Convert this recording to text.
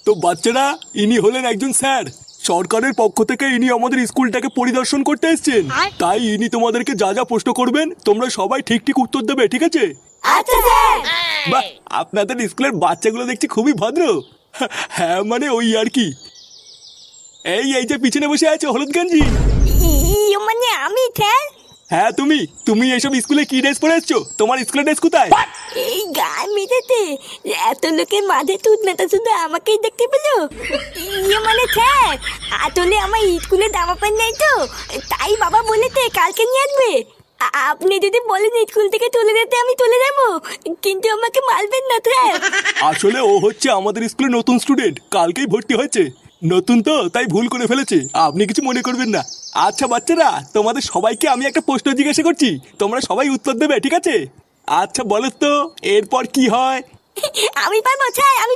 তো বাচ্চারা, ইনি হলেন একজন স্যার। সরকারের পক্ষ থেকে ইনি আমাদের স্কুলটাকে পরিদর্শন করতে এসেছেন। তাই ইনি তোমাদেরকে যা যা প্রশ্ন করবেন তোমরা সবাই ঠিক ঠিক উত্তর দেবে, ঠিক আছে? আচ্ছা স্যার। বাহ, আপনাদের স্কুলের বাচ্চাগুলো দেখছি খুবই ভদ্র। হ্যাঁ মানে ওই আর কি। এই এই যে পিছনে বসে আছে হলুদ গেঞ্জি। মানে আমি স্যার? হ্যাঁ তুমি। তুমি এইসব স্কুলে কি ড্রেস পরে এসছো? তোমার স্কুলের ড্রেস কোথায়? এই গান মেটাতে এত লোকের মাঝে তুই না, শুধু আমাকেই দেখতে পেলো। মানে স্যার, আসলে আমার স্কুলে জামা প্যান্ট নেই তো, তাই বাবা বলেছে কালকে নিয়ে আসবে। আপনি যদি বলেন স্কুল থেকে তুলে দিতে আমি তুলে দেবো, কিন্তু আমাকে মারবেন না স্যার। আসলে ও হচ্ছে আমাদের স্কুলে নতুন স্টুডেন্ট, কালকেই ভর্তি হয়েছে। নতুন তো তাই ভুল করে ফেলেছে, আপনি কিছু মনে করবেন না। আচ্ছা বাচ্চারা, তোমাদের সবাইকে আমি একটা প্রশ্ন জিজ্ঞাসা করছি, তোমরা সবাই উত্তর দেবে, ঠিক আছে? আচ্ছা বলো তো, এরপর কি হয়? আমি পারবো স্যার, আমি